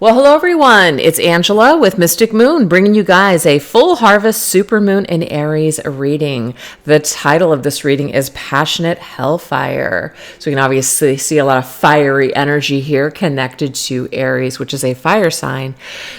Well, hello everyone. It's Angela with Mystic Moon, bringing you guys a full harvest supermoon in Aries reading. The title of this reading is Passionate Hellfire. So we can obviously see a lot of fiery energy here connected to Aries, which is a fire sign.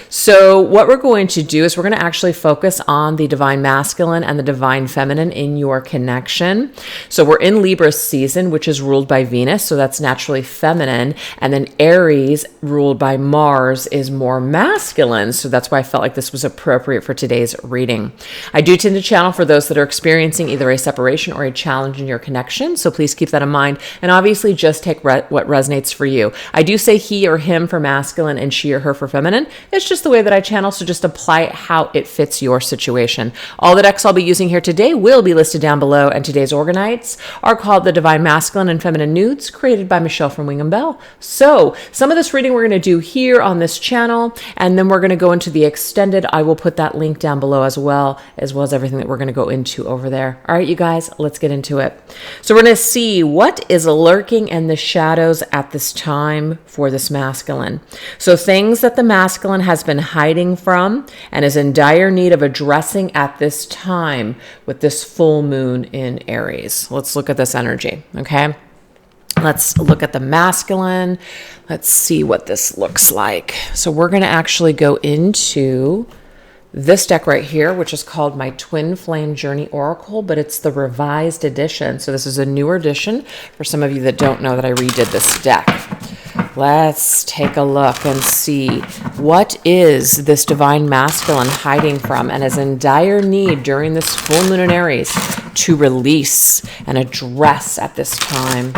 So what we're going to do is we're going to actually focus on the divine masculine and the divine feminine in your connection. So we're in Libra season, which is ruled by Venus, so that's naturally feminine, and then Aries, ruled by Mars, is more masculine. So that's why I felt like this was appropriate for today's reading. I do tend to channel for those that are experiencing either a separation or a challenge in your connection. So please keep that in mind. And obviously just take what resonates for you. I do say he or him for masculine and she or her for feminine. It's just the way that I channel. So just apply it how it fits your situation. All the decks I'll be using here today will be listed down below. And today's Organites are called the Divine Masculine and Feminine Nudes, created by Michelle from Wing & Bell. So some of this reading we're going to do here on this channel, and then we're going to go into the extended. I will put that link down below as well as everything that we're going to go into over there. All right, you guys, let's get into it. So we're going to see what is lurking in the shadows at this time for this masculine. So things that the masculine has been hiding from and is in dire need of addressing at this time with this full moon in Aries. Let's look at this energy, okay? Let's look at the masculine. Let's see what this looks like. So we're going to actually go into this deck right here, which is called my Twin Flame Journey Oracle, but it's the revised edition. So this is a newer edition for some of you that don't know that I redid this deck. Let's take a look and see what is this divine masculine hiding from and is in dire need during this full moon in Aries to release and address at this time.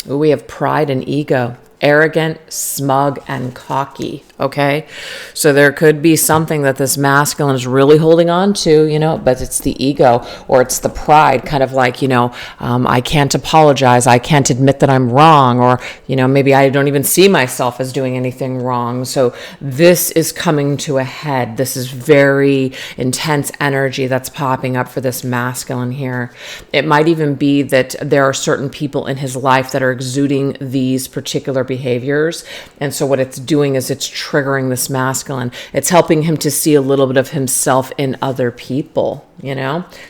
Ooh, we have pride and ego, arrogant, smug, and cocky. Okay, so there could be something that this masculine is really holding on to, but it's the ego or it's the pride, kind of like, I can't apologize. I can't admit that I'm wrong, or, maybe I don't even see myself as doing anything wrong. So this is coming to a head. This is very intense energy that's popping up for this masculine here. It might even be that there are certain people in his life that are exuding these particular behaviors. And so what it's doing is it's triggering this masculine. It's helping him to see a little bit of himself in other people,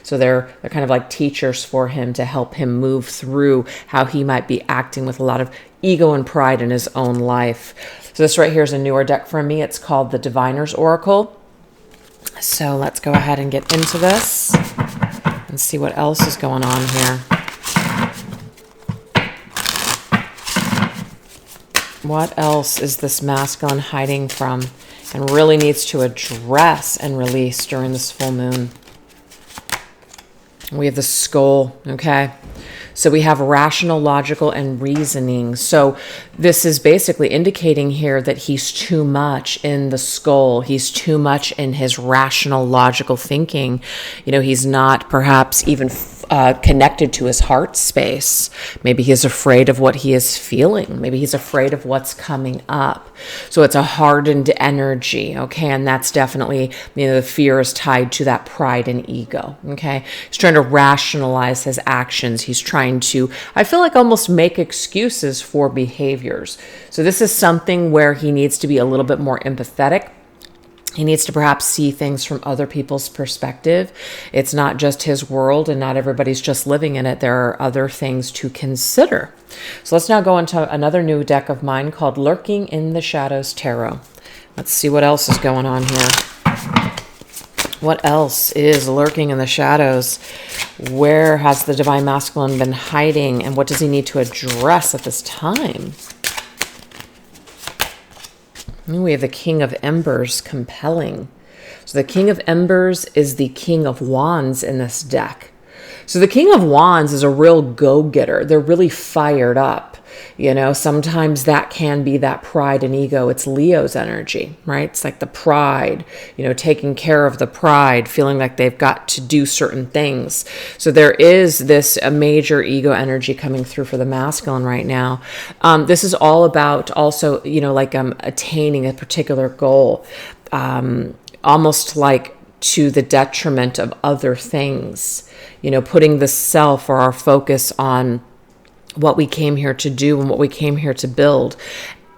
So they're kind of like teachers for him to help him move through how he might be acting with a lot of ego and pride in his own life. So this right here is a newer deck for me. It's called the Diviner's Oracle. So let's go ahead and get into this and see what else is going on here. What else is this masculine hiding from and really needs to address and release during this full moon? We have the skull, okay? So we have rational, logical, and reasoning. So this is basically indicating here that he's too much in the skull. He's too much in his rational, logical thinking. He's not perhaps even connected to his heart space. Maybe he's afraid of what he is feeling. Maybe he's afraid of what's coming up. So it's a hardened energy, okay? And that's definitely, the fear is tied to that pride and ego, okay? He's trying to rationalize his actions. He's trying to, I feel like, almost make excuses for behaviors. So this is something where he needs to be a little bit more empathetic. He needs to perhaps see things from other people's perspective. It's not just his world and not everybody's just living in it. There are other things to consider. So let's now go into another new deck of mine called Lurking in the Shadows Tarot. Let's see what else is going on here. What else is lurking in the shadows? Where has the divine masculine been hiding, and what does he need to address at this time? We have the King of Embers, compelling. So the King of Embers is the King of Wands in this deck. So the King of Wands is a real go-getter. They're really fired up. Sometimes that can be that pride and ego. It's Leo's energy, right? It's like the pride, taking care of the pride, feeling like they've got to do certain things. So there is this a major ego energy coming through for the masculine right now. This is all about also, attaining a particular goal, almost like to the detriment of other things, putting the self or our focus on what we came here to do and what we came here to build.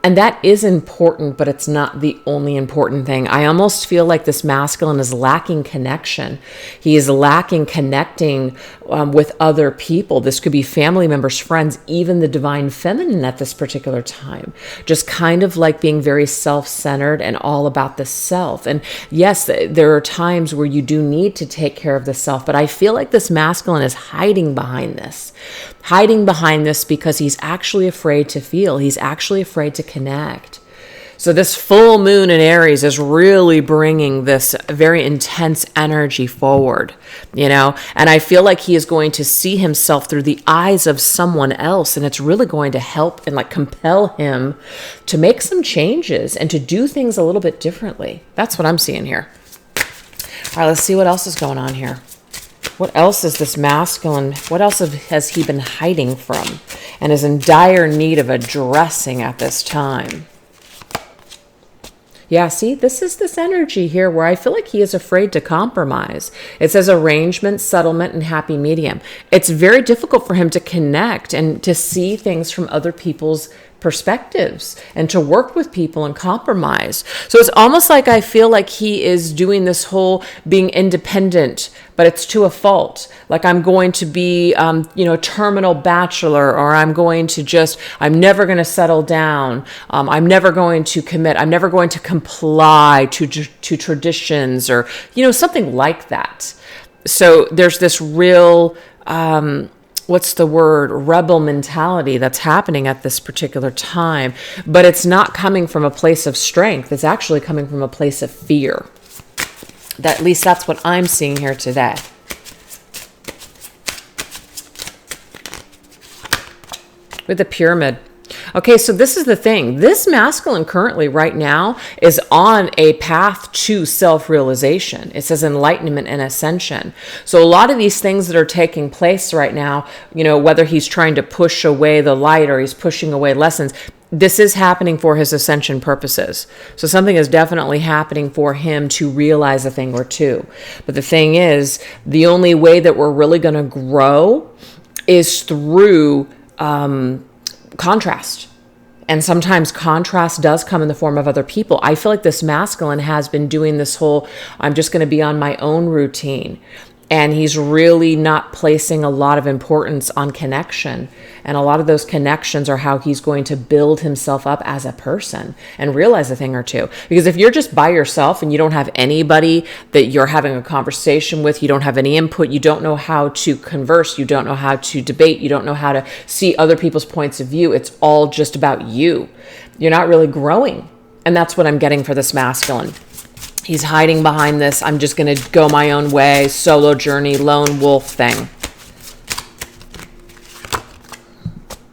And that is important, but it's not the only important thing. I almost feel like this masculine is lacking connection. He is lacking connecting with other people. This could be family members, friends, even the divine feminine at this particular time. Just kind of like being very self-centered and all about the self. And yes, there are times where you do need to take care of the self, but I feel like this masculine is hiding behind this because he's actually afraid to feel. He's actually afraid to connect. So this full moon in Aries is really bringing this very intense energy forward, and I feel like he is going to see himself through the eyes of someone else, and it's really going to help and like compel him to make some changes and to do things a little bit differently. That's what I'm seeing here. All right, let's see what else is going on here. What else is this masculine, what else has he been hiding from and is in dire need of addressing at this time? Yeah, see, this is this energy here where I feel like he is afraid to compromise. It says arrangement, settlement, and happy medium. It's very difficult for him to connect and to see things from other people's perspectives and to work with people and compromise. So it's almost like I feel like he is doing this whole being independent, but it's to a fault. Like I'm going to be, a terminal bachelor, or I'm never going to settle down. I'm never going to commit. I'm never going to comply to traditions or, something like that. So there's this real, rebel mentality that's happening at this particular time, but it's not coming from a place of strength. It's actually coming from a place of fear. At least that's what I'm seeing here today. With the pyramid. Okay, so this is the thing. This masculine currently right now is on a path to self-realization. It says enlightenment and ascension. So a lot of these things that are taking place right now, whether he's trying to push away the light or he's pushing away lessons, this is happening for his ascension purposes. So something is definitely happening for him to realize a thing or two. But the thing is, the only way that we're really going to grow is through contrast. And sometimes contrast does come in the form of other people. I feel like this masculine has been doing this whole, I'm just going to be on my own routine. And he's really not placing a lot of importance on connection. And a lot of those connections are how he's going to build himself up as a person and realize a thing or two. Because if you're just by yourself and you don't have anybody that you're having a conversation with, you don't have any input, you don't know how to converse, you don't know how to debate, you don't know how to see other people's points of view, it's all just about you. You're not really growing. And that's what I'm getting for this masculine. He's hiding behind this, I'm just going to go my own way, solo journey, lone wolf thing.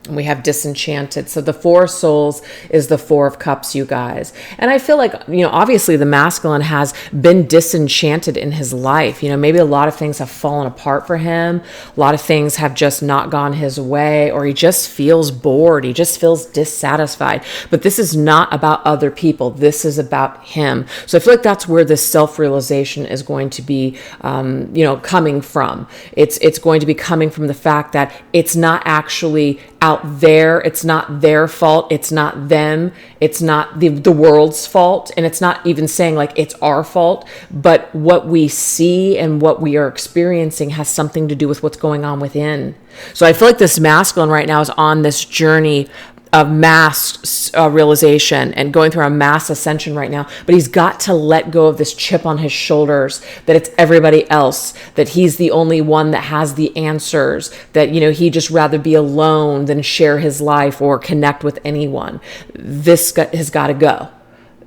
And we have disenchanted. So the Four of Souls is the Four of Cups, you guys. And I feel like, obviously the masculine has been disenchanted in his life. Maybe a lot of things have fallen apart for him. A lot of things have just not gone his way, or he just feels bored. He just feels dissatisfied. But this is not about other people. This is about him. So I feel like that's where this self-realization is going to be, coming from. It's going to be coming from the fact that it's not actually out there. It's not their fault. It's not them. It's not the world's fault. And it's not even saying like it's our fault, but what we see and what we are experiencing has something to do with what's going on within. So I feel like this masculine right now is on this journey of mass realization and going through a mass ascension right now, but he's got to let go of this chip on his shoulders that it's everybody else, that he's the only one that has the answers, that he'd just rather be alone than share his life or connect with anyone. This has got to go.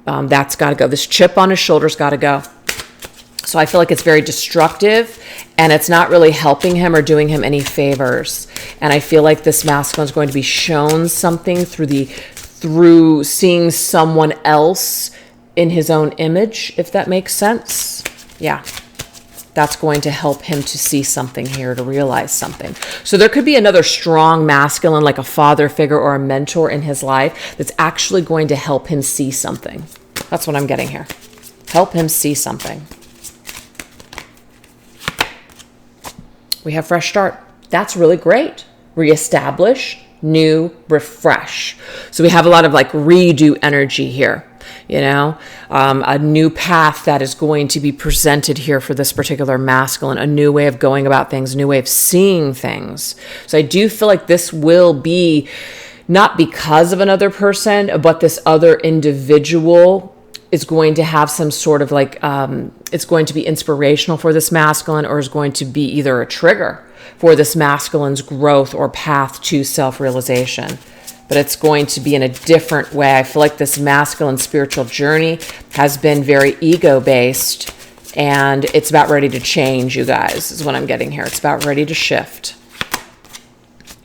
That's got to go. This chip on his shoulders got to go. So I feel like it's very destructive and it's not really helping him or doing him any favors. And I feel like this masculine is going to be shown something through seeing someone else in his own image, if that makes sense. Yeah. That's going to help him to see something here, to realize something. So there could be another strong masculine, like a father figure or a mentor in his life that's actually going to help him see something. That's what I'm getting here. Help him see something. We have fresh start. That's really great. Reestablish, new, refresh. So we have a lot of like redo energy here. You know, a new path that is going to be presented here for this particular masculine, a new way of going about things, a new way of seeing things. So I do feel like this will be not because of another person, but this other individual is going to have some sort of like, it's going to be inspirational for this masculine, or is going to be either a trigger for this masculine's growth or path to self-realization. But it's going to be in a different way. I feel like this masculine spiritual journey has been very ego-based, and it's about ready to change, you guys, is what I'm getting here. It's about ready to shift.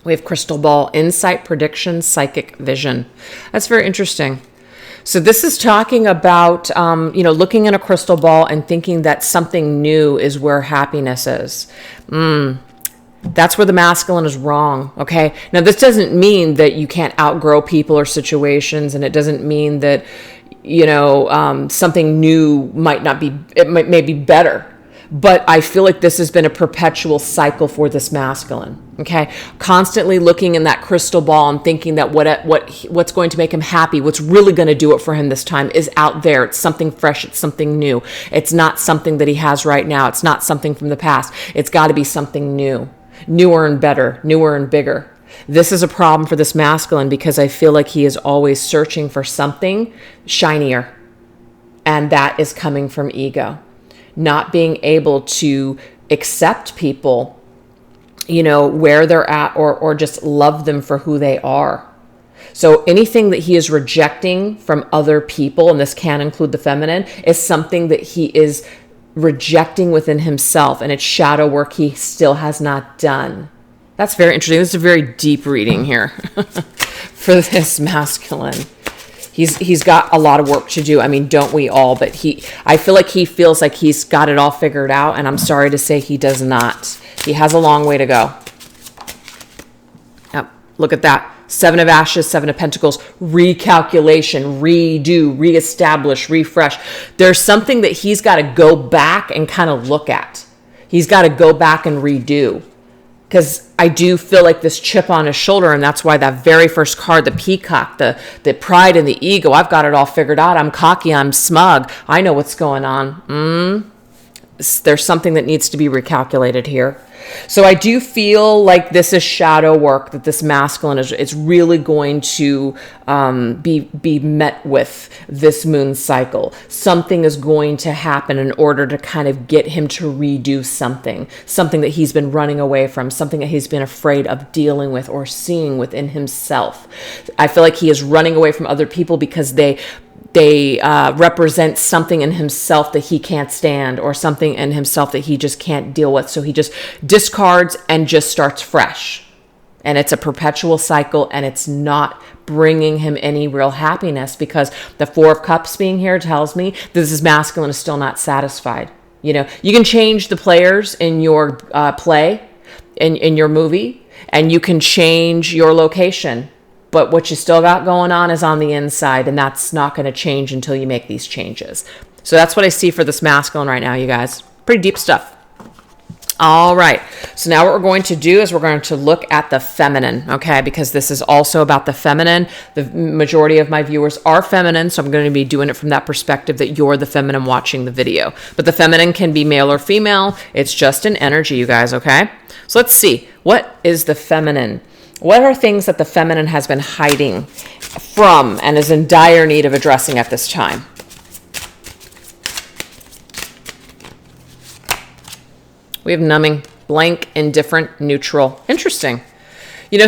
We have crystal ball, insight, prediction, psychic vision. That's very interesting. So this is talking about, looking in a crystal ball and thinking that something new is where happiness is. That's where the masculine is wrong, okay? Now, this doesn't mean that you can't outgrow people or situations, and it doesn't mean that, something new may be better. But I feel like this has been a perpetual cycle for this masculine, okay? Constantly looking in that crystal ball and thinking that what's going to make him happy, what's really going to do it for him this time is out there. It's something fresh. It's something new. It's not something that he has right now. It's not something from the past. It's got to be something new. Newer and better, newer and bigger. This is a problem for this masculine because I feel like he is always searching for something shinier. And that is coming from ego. Not being able to accept people, where they're at, or just love them for who they are. So anything that he is rejecting from other people, and this can include the feminine, is something that he is rejecting within himself, and it's shadow work he still has not done. That's very interesting. This is a very deep reading here for this masculine. He's got a lot of work to do. I mean, don't we all? But I feel like he feels like he's got it all figured out, and I'm sorry to say he does not. He has a long way to go. Yep, look at that. 7 of Ashes, 7 of Pentacles, recalculation, redo, reestablish, refresh. There's something that he's got to go back and kind of look at. He's got to go back and redo. Because I do feel like this chip on his shoulder, and that's why that very first card, the peacock, the pride and the ego, I've got it all figured out. I'm cocky, I'm smug. I know what's going on. There's something that needs to be recalculated here. So I do feel like this is shadow work, that this masculine is really going to be met with this moon cycle. Something is going to happen in order to kind of get him to redo something that he's been running away from, something that he's been afraid of dealing with or seeing within himself. I feel like he is running away from other people because they represent something in himself that he can't stand, or something in himself that he just can't deal with. So he just discards and just starts fresh. And it's a perpetual cycle, and it's not bringing him any real happiness, because the 4 of Cups being here tells me this masculine is still not satisfied. You can change the players in your play, in your movie, and you can change your location. But what you still got going on is on the inside, and that's not going to change until you make these changes. So that's what I see for this masculine right now, you guys. Pretty deep stuff. All right. So now what we're going to do is we're going to look at the feminine, okay? Because this is also about the feminine. The majority of my viewers are feminine, so I'm going to be doing it from that perspective that you're the feminine watching the video. But the feminine can be male or female. It's just an energy, you guys, okay? So let's see. What is the feminine? What are things that the feminine has been hiding from and is in dire need of addressing at this time? We have numbing, blank, indifferent, neutral. Interesting.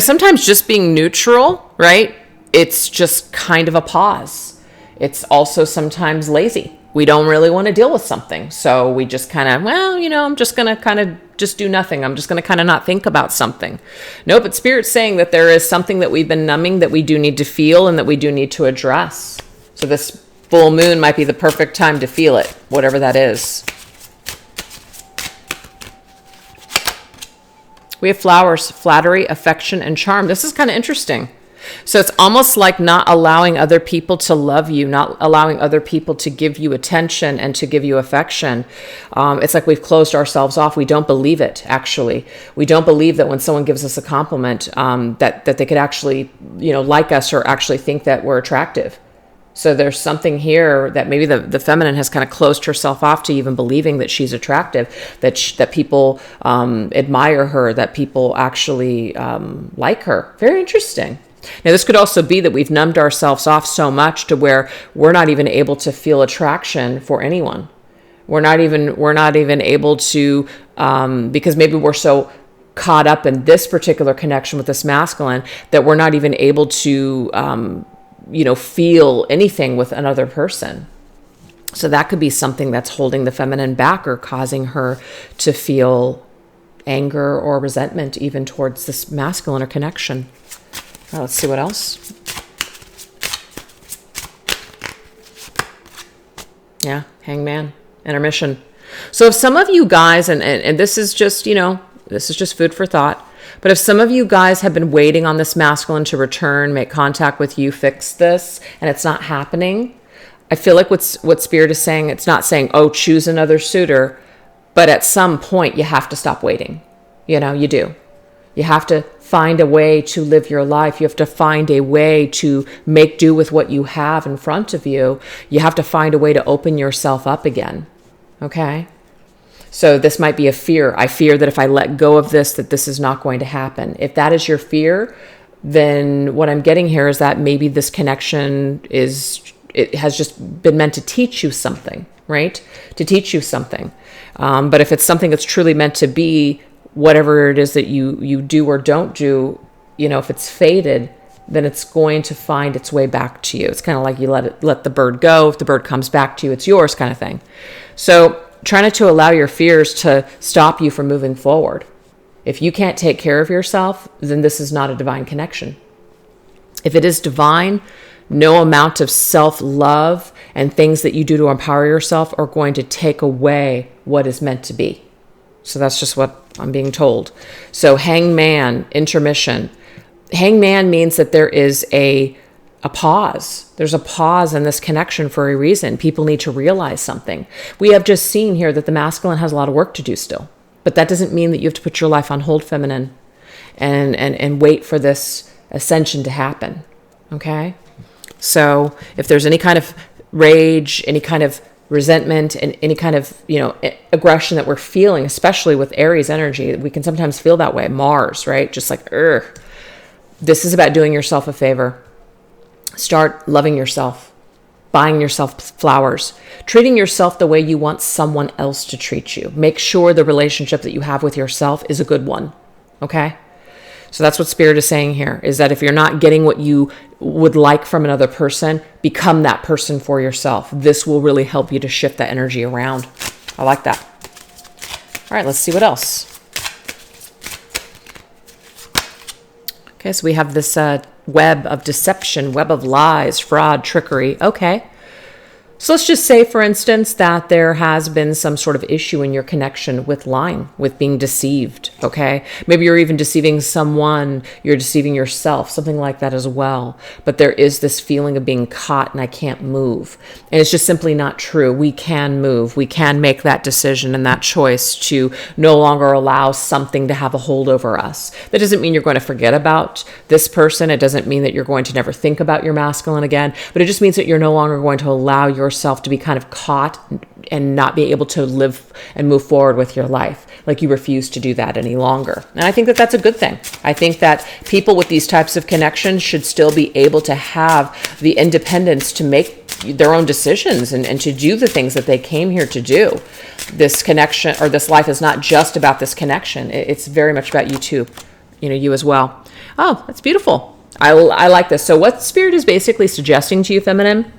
Sometimes just being neutral, right? It's just kind of a pause. It's also sometimes lazy. We don't really want to deal with something. So we just kind of, I'm just going to kind of just do nothing. I'm just going to kind of not think about something. No, but Spirit's saying that there is something that we've been numbing that we do need to feel and that we do need to address. So this full moon might be the perfect time to feel it, whatever that is. We have flowers, flattery, affection, and charm. This is kind of interesting. So it's almost like not allowing other people to love you, not allowing other people to give you attention and to give you affection. It's like we've closed ourselves off. We don't believe it, actually. We don't believe that when someone gives us a compliment, that they could actually, like us or actually think that we're attractive. So there's something here that maybe the feminine has kind of closed herself off to even believing that she's attractive, that people admire her, that people actually like her. Very interesting. Now, this could also be that we've numbed ourselves off so much to where we're not even able to feel attraction for anyone. We're not even able to, because maybe we're so caught up in this particular connection with this masculine that we're not even able to, feel anything with another person. So that could be something that's holding the feminine back or causing her to feel anger or resentment even towards this masculine or connection. Let's see what else. Yeah, Hangman, intermission. So if some of you guys, and this is just, this is just food for thought, but if some of you guys have been waiting on this masculine to return, make contact with you, fix this, and it's not happening, I feel like what Spirit is saying, it's not saying, oh, choose another suitor, but at some point you have to stop waiting. You do. You have to find a way to live your life. You have to find a way to make do with what you have in front of you. You have to find a way to open yourself up again. Okay? So this might be a fear. I fear that if I let go of this, that this is not going to happen. If that is your fear, then what I'm getting here is that maybe this connection it has just been meant to teach you something, right? To teach you something. But if it's something that's truly meant to be, whatever it is that you do or don't do, if it's fated, then it's going to find its way back to you. It's kind of like you let the bird go. If the bird comes back to you, it's yours, kind of thing. So try not to allow your fears to stop you from moving forward. If you can't take care of yourself, then this is not a divine connection. If it is divine, no amount of self-love and things that you do to empower yourself are going to take away what is meant to be. So that's just what I'm being told. So Hangman, intermission. Hangman means that there is a pause. There's a pause in this connection for a reason. People need to realize something. We have just seen here that the masculine has a lot of work to do still. But that doesn't mean that you have to put your life on hold, feminine, and wait for this ascension to happen. Okay? So if there's any kind of rage, any kind of resentment, and any kind of, aggression that we're feeling, especially with Aries energy, we can sometimes feel that way. Mars, right? Just like, this is about doing yourself a favor. Start loving yourself, buying yourself flowers, treating yourself the way you want someone else to treat you. Make sure the relationship that you have with yourself is a good one. Okay? So that's what Spirit is saying here, is that if you're not getting what you would like from another person, become that person for yourself. This will really help you to shift that energy around. I like that. All right, let's see what else. Okay, so we have this web of deception, web of lies, fraud, trickery. Okay. So let's just say, for instance, that there has been some sort of issue in your connection with lying, with being deceived, okay? Maybe you're even deceiving someone, you're deceiving yourself, something like that as well. But there is this feeling of being caught and I can't move. And it's just simply not true. We can move. We can make that decision and that choice to no longer allow something to have a hold over us. That doesn't mean you're going to forget about this person. It doesn't mean that you're going to never think about your masculine again, but it just means that you're no longer going to allow yourself to be kind of caught and not be able to live and move forward with your life. Like you refuse to do that any longer. And I think that that's a good thing. I think that people with these types of connections should still be able to have the independence to make their own decisions and to do the things that they came here to do. This connection or this life is not just about this connection. It's very much about you too, you as well. Oh, that's beautiful. I like this. So what Spirit is basically suggesting to you, feminine,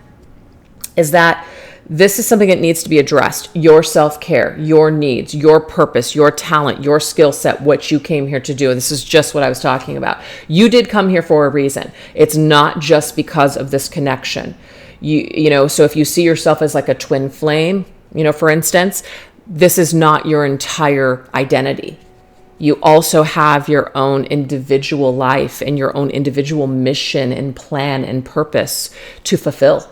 is that this is something that needs to be addressed. Your self-care, your needs, your purpose, your talent, your skill set, what you came here to do. And this is just what I was talking about. You did come here for a reason. It's not just because of this connection. So if you see yourself as like a twin flame, for instance, this is not your entire identity. You also have your own individual life and your own individual mission and plan and purpose to fulfill.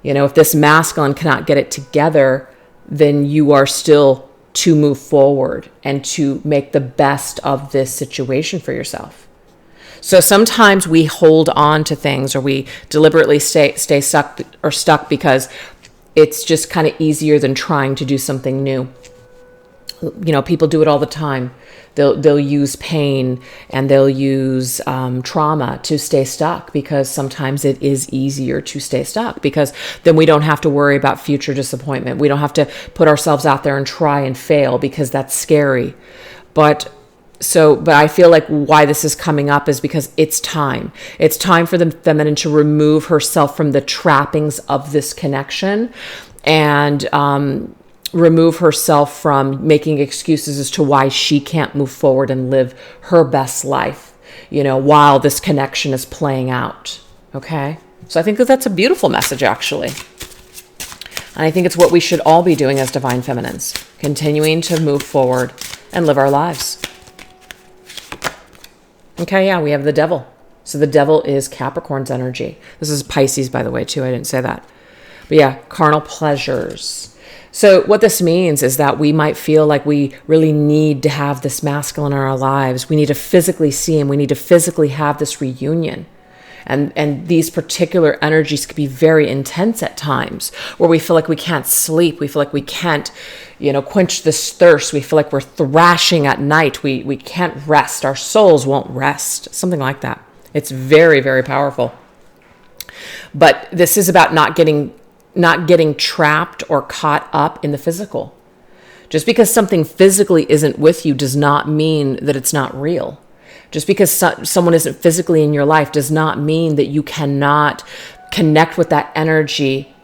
You know, if this masculine cannot get it together, then you are still to move forward and to make the best of this situation for yourself. So sometimes we hold on to things, or we deliberately stay stuck because it's just kind of easier than trying to do something new. You know, people do it all the time. They'll use pain and they'll use trauma to stay stuck, because sometimes it is easier to stay stuck, because then we don't have to worry about future disappointment. We don't have to put ourselves out there and try and fail, because that's scary. But I feel like why this is coming up is because it's time. It's time for the feminine to remove herself from the trappings of this connection, and remove herself from making excuses as to why she can't move forward and live her best life, you know, while this connection is playing out. Okay. So I think that that's a beautiful message, actually. And I think it's what we should all be doing as divine feminines, continuing to move forward and live our lives. Okay. Yeah. We have the devil. So the devil is Capricorn's energy. This is Pisces, by the way, too. I didn't say that. But yeah, carnal pleasures. So what this means is that we might feel like we really need to have this masculine in our lives. We need to physically see him. We need to physically have this reunion. And these particular energies can be very intense at times, where we feel like we can't sleep. We feel like we can't, you know, quench this thirst. We feel like we're thrashing at night. We can't rest. Our souls won't rest. Something like that. It's very, very powerful. But this is about not getting trapped or caught up in the physical. Just because something physically isn't with you does not mean that it's not real. Just because someone isn't physically in your life does not mean that you cannot connect with that energy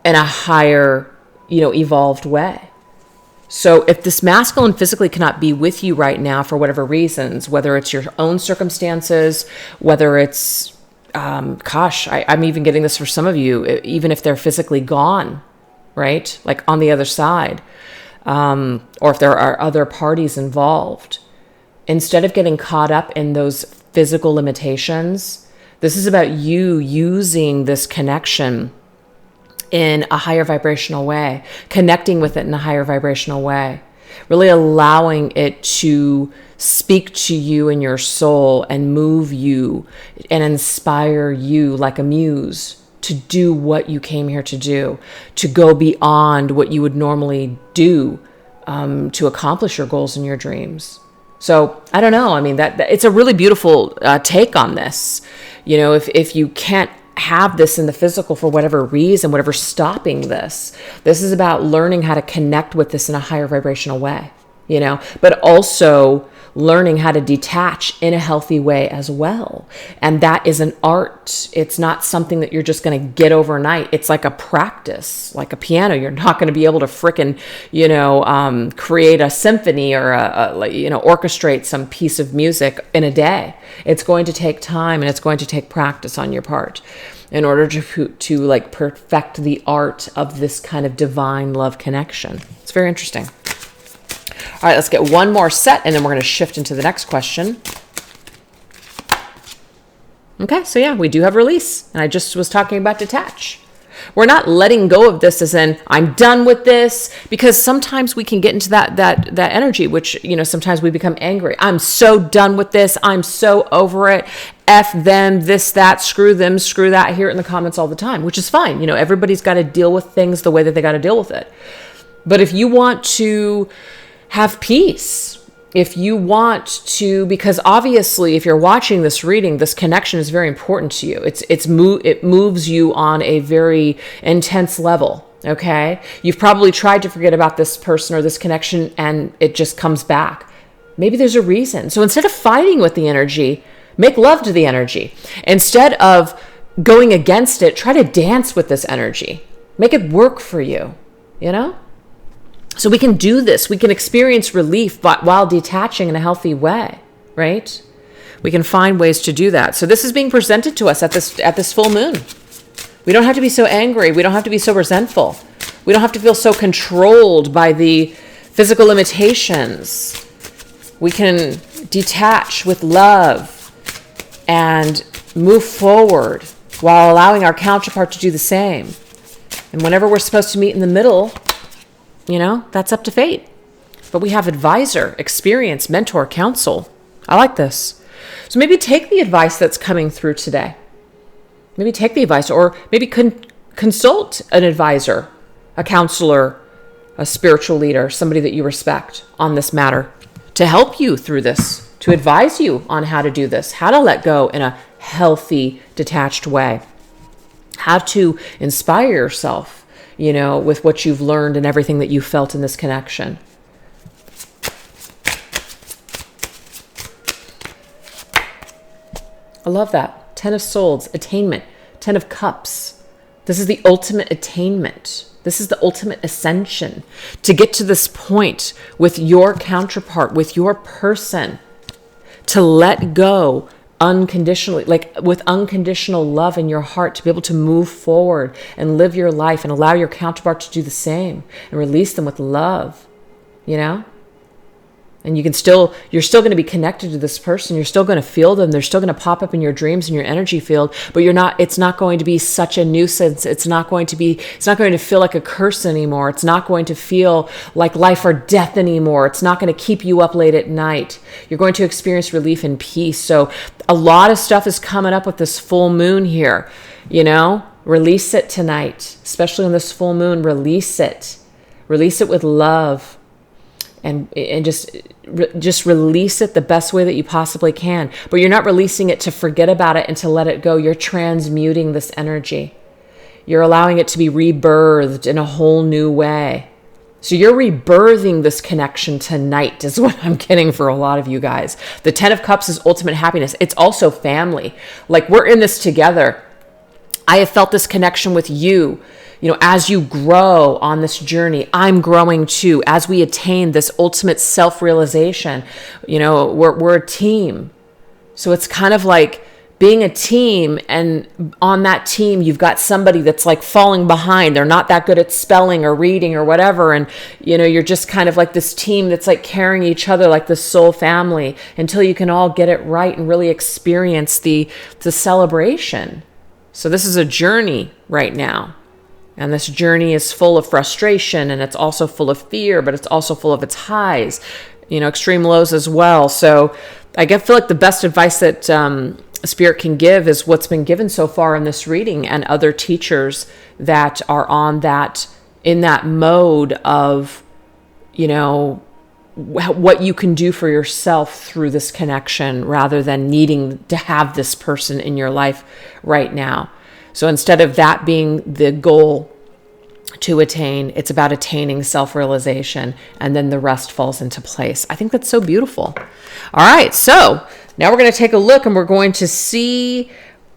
in a higher, you know, evolved way. So if this masculine physically cannot be with you right now for whatever reasons, whether it's your own circumstances, whether it's I'm even getting this for some of you, even if they're physically gone, right? Like on the other side, or if there are other parties involved. Instead of getting caught up in those physical limitations, this is about you using this connection in a higher vibrational way, connecting with it in a higher vibrational way, really allowing it to speak to you in your soul and move you and inspire you like a muse to do what you came here to do, to go beyond what you would normally do to accomplish your goals and your dreams. So I don't know. I mean, that it's a really beautiful take on this. You know, if you can't have this in the physical for whatever reason, whatever's stopping this is about learning how to connect with this in a higher vibrational way, you know, but also learning how to detach in a healthy way as well. And that is an art. It's not something that you're just going to get overnight. It's like a practice, like a piano. You're not going to be able to frickin', you know, create a symphony or orchestrate some piece of music in a day. It's going to take time, and it's going to take practice on your part in order to like perfect the art of this kind of divine love connection. It's very interesting. All right, let's get one more set, and then we're going to shift into the next question. Okay, so yeah, we do have release, and I just was talking about detach. We're not letting go of this as in, I'm done with this, because sometimes we can get into that energy, which, you know, sometimes we become angry. I'm so done with this. I'm so over it. F them, this, that, screw them, screw that. I hear it in the comments all the time, which is fine. You know, everybody's got to deal with things the way that they got to deal with it. But if you want to have peace, if you want to, because obviously if you're watching this reading, this connection is very important to you. It moves you on a very intense level. Okay. You've probably tried to forget about this person or this connection, and it just comes back. Maybe there's a reason. So instead of fighting with the energy, make love to the energy. Instead of going against it, try to dance with this energy. Make it work for you, you know? So we can do this. We can experience relief while detaching in a healthy way, right? We can find ways to do that. So this is being presented to us at this full moon. We don't have to be so angry. We don't have to be so resentful. We don't have to feel so controlled by the physical limitations. We can detach with love and move forward while allowing our counterpart to do the same. And whenever we're supposed to meet in the middle, that's up to fate. But we have advisor, experience, mentor, counsel. I like this. So maybe take the advice that's coming through today. Maybe take the advice, or maybe consult an advisor, a counselor, a spiritual leader, somebody that you respect on this matter to help you through this, to advise you on how to do this, how to let go in a healthy, detached way, how to inspire yourself, with what you've learned and everything that you felt in this connection. I love that. 10 of Swords, attainment. 10 of Cups. This is the ultimate attainment. This is the ultimate ascension. To get to this point with your counterpart, with your person, to let go unconditionally, like with unconditional love in your heart, to be able to move forward and live your life and allow your counterpart to do the same and release them with love, And you're still going to be connected to this person. You're still going to feel them. They're still going to pop up in your dreams and your energy field, but it's not going to be such a nuisance. It's not going to feel like a curse anymore. It's not going to feel like life or death anymore. It's not going to keep you up late at night. You're going to experience relief and peace. So a lot of stuff is coming up with this full moon here, Release it tonight, especially on this full moon. Release it with love. And just release it the best way that you possibly can. But you're not releasing it to forget about it and to let it go. You're transmuting this energy. You're allowing it to be rebirthed in a whole new way. So you're rebirthing this connection tonight is what I'm getting for a lot of you guys. The 10 of Cups is ultimate happiness. It's also family. Like, we're in this together. I have felt this connection with you. As you grow on this journey, I'm growing too. As we attain this ultimate self-realization, we're a team. So it's kind of like being a team, and on that team, you've got somebody that's like falling behind. They're not that good at spelling or reading or whatever. And, you're just kind of like this team that's like carrying each other like the soul family until you can all get it right and really experience the celebration. So this is a journey right now. And this journey is full of frustration, and it's also full of fear, but it's also full of its highs, extreme lows as well. So I feel like the best advice that Spirit can give is what's been given so far in this reading, and other teachers that are in that mode of, what you can do for yourself through this connection rather than needing to have this person in your life right now. So instead of that being the goal to attain, it's about attaining self-realization, and then the rest falls into place. I think that's so beautiful. All right, so now we're going to take a look, and we're going to see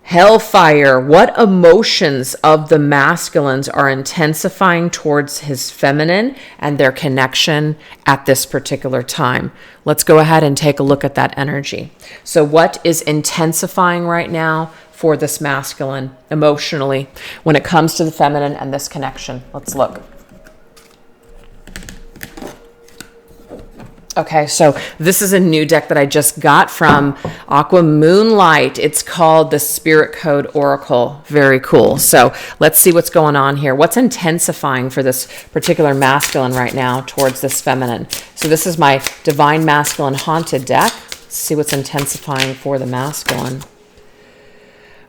Hellfire. What emotions of the masculines are intensifying towards his feminine and their connection at this particular time? Let's go ahead and take a look at that energy. So what is intensifying right now for this masculine emotionally when it comes to the feminine and this connection? Let's look. Okay, so this is a new deck that I just got from Aqua Moonlight. It's called the Spirit Code Oracle. Very cool. So let's see what's going on here. What's intensifying for this particular masculine right now towards this feminine? So this is my Divine Masculine Haunted deck. Let's see what's intensifying for the masculine.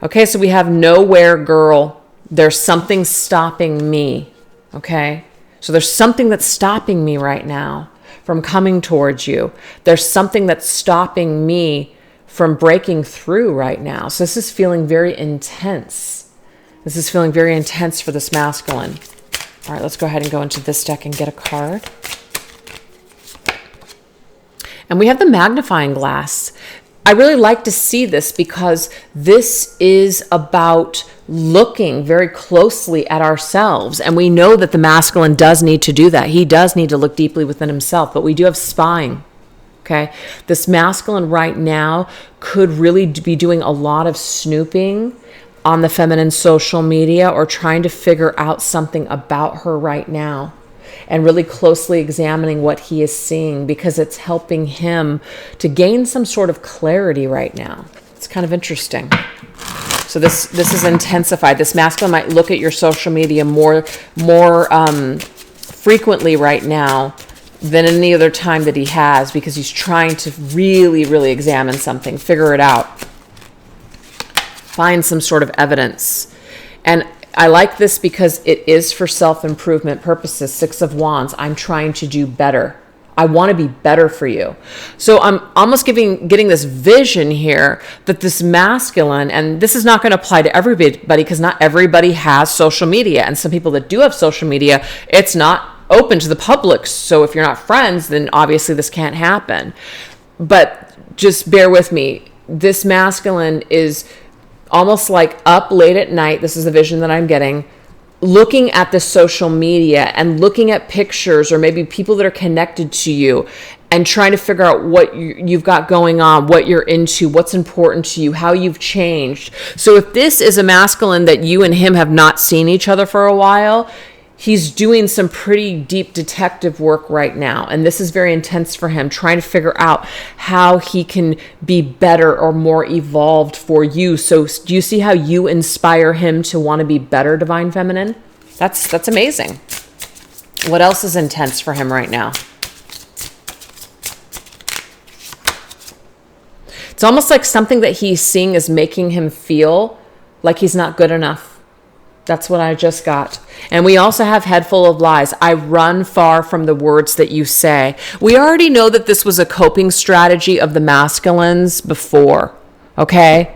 Okay, so we have Nowhere Girl. There's something stopping me. Okay, so there's something that's stopping me right now from coming towards you. There's something that's stopping me from breaking through right now. So this is feeling very intense. This is feeling very intense for this masculine. All right, let's go ahead and go into this deck and get a card. And we have the magnifying glass. I really like to see this because this is about looking very closely at ourselves. And we know that the masculine does need to do that. He does need to look deeply within himself, but we do have spying. Okay. This masculine right now could really be doing a lot of snooping on the feminine social media or trying to figure out something about her right now. and really closely examining what he is seeing, because it's helping him to gain some sort of clarity right now. It's kind of interesting. So this is intensified. This masculine might look at your social media more frequently right now than any other time that he has, because he's trying to really, really examine something, figure it out, find some sort of evidence. And I like this because it is for self-improvement purposes. 6 of Wands. I'm trying to do better. I want to be better for you. So I'm almost getting this vision here that this masculine, and this is not going to apply to everybody because not everybody has social media. And some people that do have social media, it's not open to the public. So if you're not friends, then obviously this can't happen. But just bear with me. This masculine is almost like up late at night. This is the vision that I'm getting, looking at the social media and looking at pictures or maybe people that are connected to you and trying to figure out what you've got going on, what you're into, what's important to you, how you've changed. So if this is a masculine that you and him have not seen each other for a while, he's doing some pretty deep detective work right now. And this is very intense for him, trying to figure out how he can be better or more evolved for you. So do you see how you inspire him to want to be better, Divine Feminine? That's amazing. What else is intense for him right now? It's almost like something that he's seeing is making him feel like he's not good enough. That's what I just got. And we also have head full of lies. I run far from the words that you say. We already know that this was a coping strategy of the masculines before. Okay?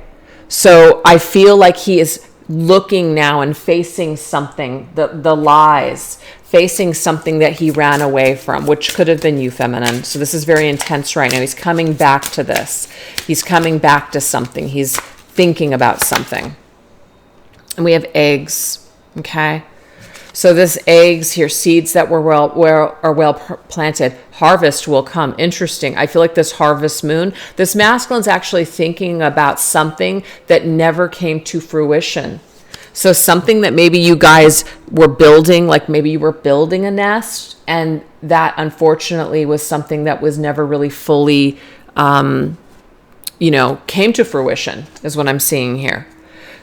So I feel like he is looking now and facing something, the lies, facing something that he ran away from, which could have been you, feminine. So this is very intense right now. He's coming back to this. He's coming back to something. He's thinking about something. And we have eggs, okay? So this eggs here, seeds that are well planted. Harvest will come. Interesting. I feel like this harvest moon, this masculine's actually thinking about something that never came to fruition. So something that maybe you guys were building, like maybe you were building a nest, and that unfortunately was something that was never really fully, came to fruition, is what I'm seeing here.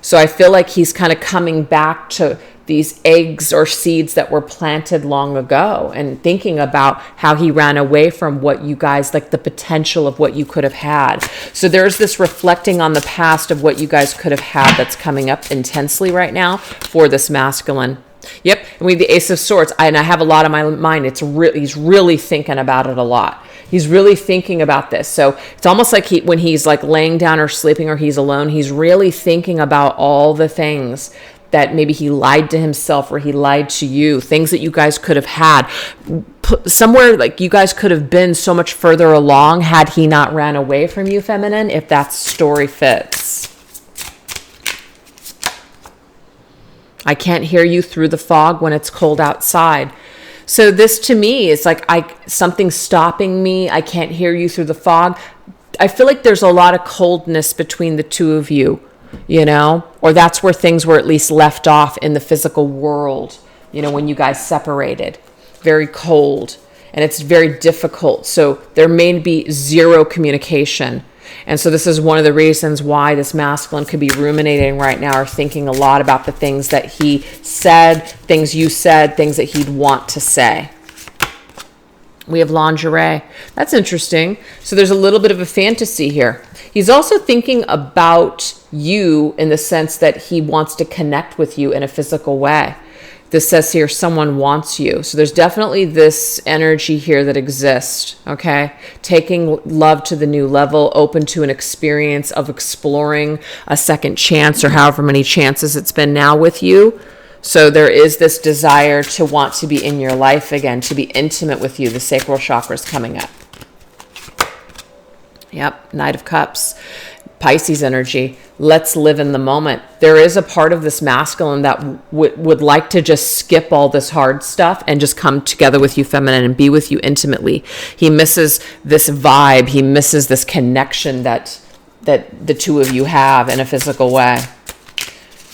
So I feel like he's kind of coming back to these eggs or seeds that were planted long ago and thinking about how he ran away from what you guys, like the potential of what you could have had. So there's this reflecting on the past of what you guys could have had that's coming up intensely right now for this masculine. Yep. And we have the Ace of Swords. I have a lot on my mind. He's really thinking about it a lot. He's really thinking about this. So it's almost like when he's like laying down or sleeping or he's alone, he's really thinking about all the things that maybe he lied to himself or he lied to you, things that you guys could have had. Somewhere like you guys could have been so much further along had he not ran away from you, feminine, if that story fits. I can't hear you through the fog when it's cold outside. So this to me is like something's stopping me. I can't hear you through the fog. I feel like there's a lot of coldness between the two of you, or that's where things were at least left off in the physical world, when you guys separated. Very cold, and it's very difficult. So there may be zero communication. And so this is one of the reasons why this masculine could be ruminating right now or thinking a lot about the things that he said, things you said, things that he'd want to say. We have lingerie. That's interesting. So there's a little bit of a fantasy here. He's also thinking about you in the sense that he wants to connect with you in a physical way. This says here, someone wants you. So there's definitely this energy here that exists, okay? Taking love to the new level, open to an experience of exploring a second chance or however many chances it's been now with you. So there is this desire to want to be in your life again, to be intimate with you. The sacral chakra is coming up. Yep, Knight of Cups. Pisces energy. Let's live in the moment. There is a part of this masculine that would like to just skip all this hard stuff and just come together with you, feminine, and be with you intimately. He misses this vibe. He misses this connection that the two of you have in a physical way.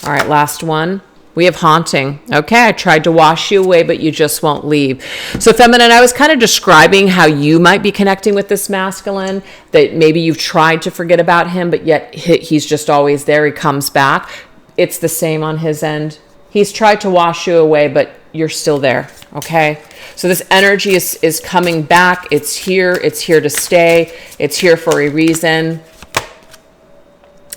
All right, last one. We have haunting. Okay, I tried to wash you away, but you just won't leave. So feminine, I was kind of describing how you might be connecting with this masculine, that maybe you've tried to forget about him, but yet he's just always there. He comes back. It's the same on his end. He's tried to wash you away, but you're still there. Okay, so this energy is coming back. It's here to stay. It's here for a reason.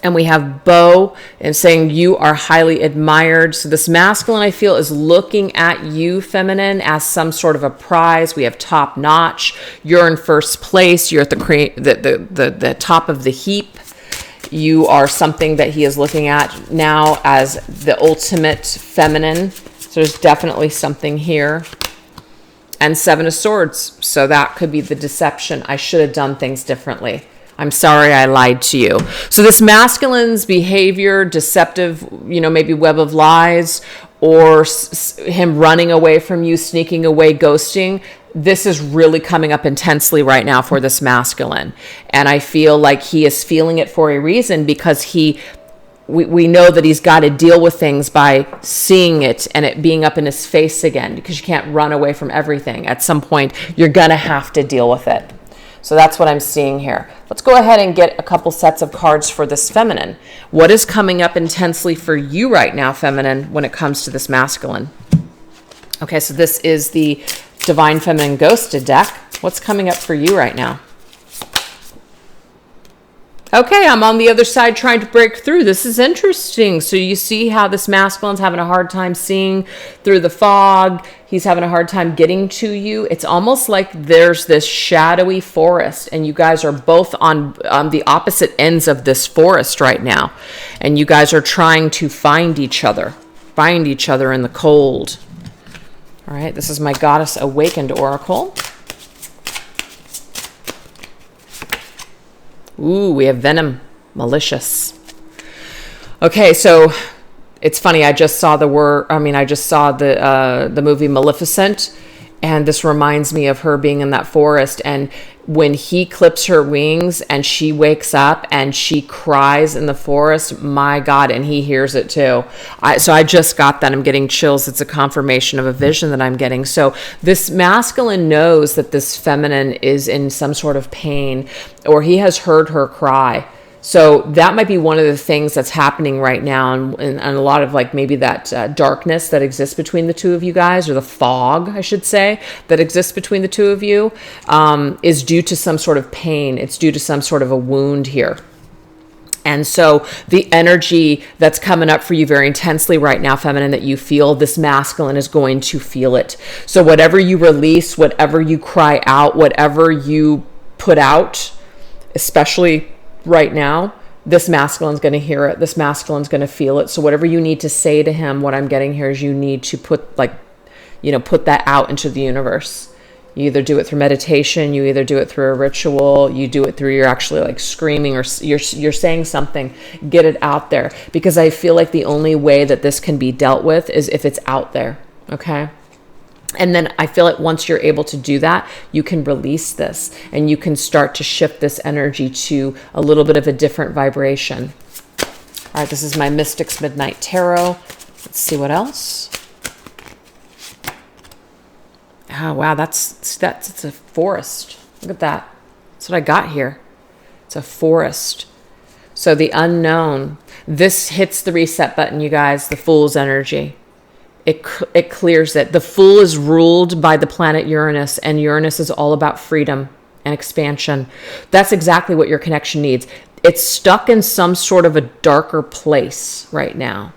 And we have Bo and saying you are highly admired. So this masculine, I feel, is looking at you, feminine, as some sort of a prize. We have top notch. You're in first place. You're at the top of the heap. You are something that he is looking at now as the ultimate feminine. So there's definitely something here. And Seven of Swords. So that could be the deception. I should have done things differently. I'm sorry I lied to you. So this masculine's behavior, deceptive, maybe web of lies, or him running away from you, sneaking away, ghosting, this is really coming up intensely right now for this masculine. And I feel like he is feeling it for a reason, because we know that he's got to deal with things by seeing it and it being up in his face again, because you can't run away from everything. At some point, you're going to have to deal with it. So that's what I'm seeing here. Let's go ahead and get a couple sets of cards for this feminine. What is coming up intensely for you right now, feminine, when it comes to this masculine? Okay, so this is the Divine Feminine Ghosted deck. What's coming up for you right now? Okay, I'm on the other side trying to break through. This is interesting. So you see how this masculine's having a hard time seeing through the fog. He's having a hard time getting to you. It's almost like there's this shadowy forest, and you guys are both on the opposite ends of this forest right now. And you guys are trying to find each other in the cold. All right, this is my Goddess Awakened Oracle. Ooh, we have venom, malicious. Okay, so it's funny. I just saw the movie Maleficent, and this reminds me of her being in that forest. And when he clips her wings and she wakes up and she cries in the forest, my God, and he hears it too. So I just got that. I'm getting chills. It's a confirmation of a vision that I'm getting. So this masculine knows that this feminine is in some sort of pain, or he has heard her cry. So that might be one of the things that's happening right now, and a lot of maybe that darkness that exists between the two of you guys, or the fog, I should say, that exists between the two of you, is due to some sort of pain. It's due to some sort of a wound here. And so the energy that's coming up for you very intensely right now, feminine, that you feel, this masculine is going to feel it. So whatever you release, whatever you cry out, whatever you put out, especially right now, this masculine's going to hear it. This masculine's going to feel it. So whatever you need to say to him, what I'm getting here is you need to put that out into the universe. You either do it through meditation, you either do it through a ritual, you do it through you're actually screaming, or you're saying something. Get it out there, because I feel like the only way that this can be dealt with is if it's out there. Okay. And then I feel like once you're able to do that, you can release this and you can start to shift this energy to a little bit of a different vibration. All right, this is my Mystics Midnight Tarot. Let's see what else. Oh, wow, it's a forest. Look at that. That's what I got here. It's a forest. So the unknown. This hits the reset button, you guys, the Fool's energy. It clears it. The Fool is ruled by the planet Uranus, and Uranus is all about freedom and expansion. That's exactly what your connection needs. It's stuck in some sort of a darker place right now.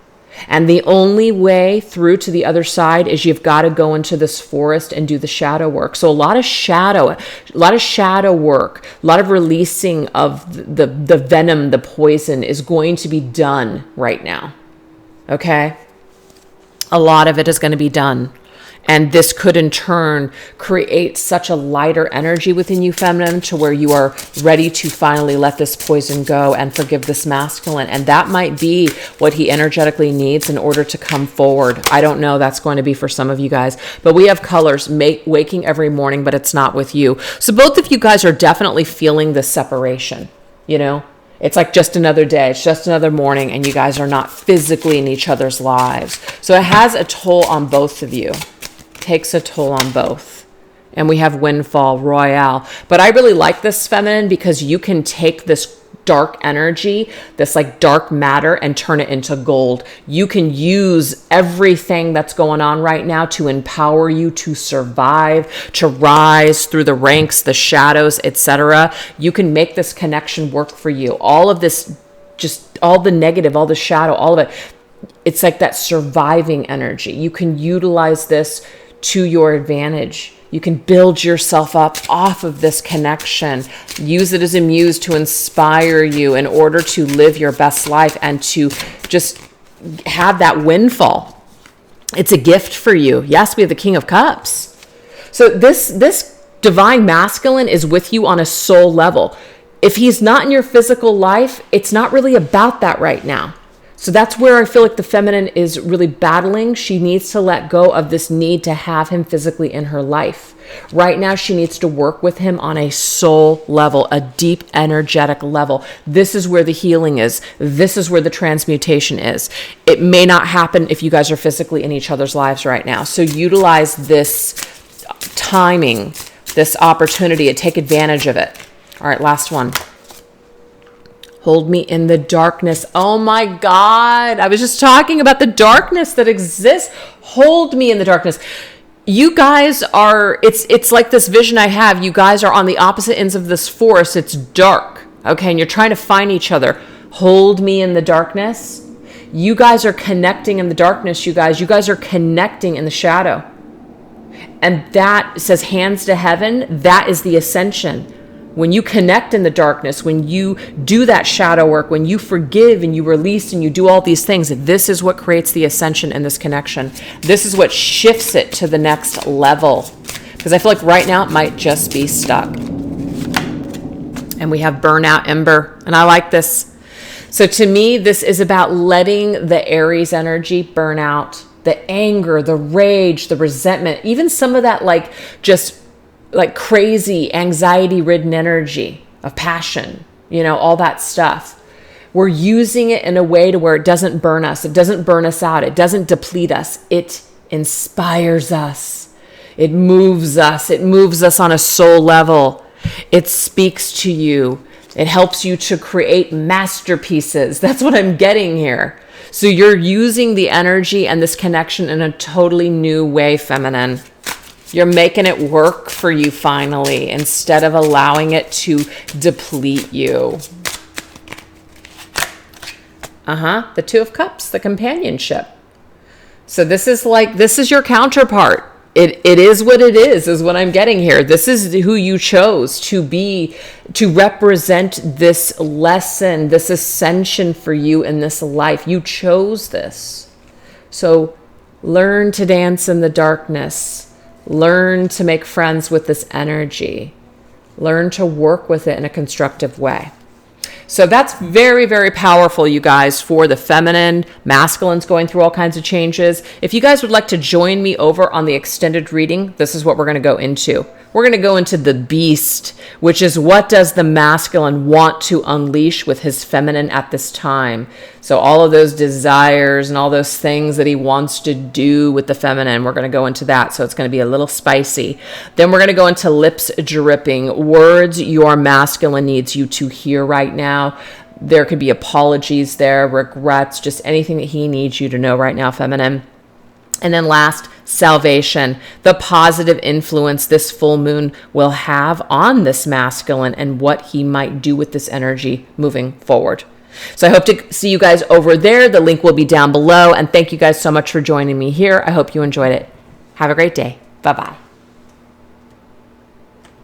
And the only way through to the other side is you've got to go into this forest and do the shadow work. So a lot of shadow work, a lot of releasing of the venom, the poison is going to be done right now. Okay? A lot of it is going to be done. And this could in turn create such a lighter energy within you, feminine, to where you are ready to finally let this poison go and forgive this masculine. And that might be what he energetically needs in order to come forward. I don't know. That's going to be for some of you guys. But we have colors, waking every morning, but it's not with you. So both of you guys are definitely feeling the separation, It's like just another day. It's just another morning, and you guys are not physically in each other's lives. So it has a toll on both of you. Takes a toll on both. And we have Windfall Royale. But I really like this, feminine, because you can take this dark energy, this like dark matter, and turn it into gold. You can use everything that's going on right now to empower you to survive, to rise through the ranks, the shadows, etc. You can make this connection work for you. All of this, just all the negative, all the shadow, all of it, it's like that surviving energy. You can utilize this to your advantage. You can build yourself up off of this connection. Use it as a muse to inspire you in order to live your best life and to just have that windfall. It's a gift for you. Yes, we have the King of Cups. So this divine masculine is with you on a soul level. If he's not in your physical life, it's not really about that right now. So that's where I feel like the feminine is really battling. She needs to let go of this need to have him physically in her life. Right now, she needs to work with him on a soul level, a deep energetic level. This is where the healing is. This is where the transmutation is. It may not happen if you guys are physically in each other's lives right now. So utilize this timing, this opportunity, and take advantage of it. All right, last one. Hold me in the darkness. Oh my God. I was just talking about the darkness that exists. Hold me in the darkness. You guys are, it's like this vision I have. You guys are on the opposite ends of this forest. It's dark. Okay. And you're trying to find each other. Hold me in the darkness. You guys are connecting in the darkness, you guys. You guys are connecting in the shadow. And that says hands to heaven. That is the ascension. When you connect in the darkness, when you do that shadow work, when you forgive and you release and you do all these things, this is what creates the ascension in this connection. This is what shifts it to the next level. Because I feel like right now it might just be stuck. And we have Burnout Ember. And I like this. So to me, this is about letting the Aries energy burn out. The anger, the rage, the resentment, even some of that like just like crazy anxiety-ridden energy of passion, you know, all that stuff. We're using it in a way to where it doesn't burn us. It doesn't burn us out. It doesn't deplete us. It inspires us. It moves us. It moves us on a soul level. It speaks to you. It helps you to create masterpieces. That's what I'm getting here. So you're using the energy and this connection in a totally new way, feminine. You're making it work for you finally, instead of allowing it to deplete you. The Two of Cups, the companionship. So this is your counterpart. It is what it is what I'm getting here. This is who you chose to be, to represent this lesson, this ascension for you in this life. You chose this. So learn to dance in the darkness. Learn to make friends with this energy. Learn to work with it in a constructive way. So that's very, very powerful, you guys, for the feminine. Masculine's going through all kinds of changes. If you guys would like to join me over on the extended reading, this is what we're going to go into. We're going to go into the beast, which is what does the masculine want to unleash with his feminine at this time. So all of those desires and all those things that he wants to do with the feminine, we're going to go into that. So it's going to be a little spicy. Then we're going to go into lips dripping, words your masculine needs you to hear right now. There could be apologies there, regrets, just anything that he needs you to know right now, feminine. And then last, salvation, the positive influence this full moon will have on this masculine and what he might do with this energy moving forward. So I hope to see you guys over there. The link will be down below. And thank you guys so much for joining me here. I hope you enjoyed it. Have a great day. Bye-bye.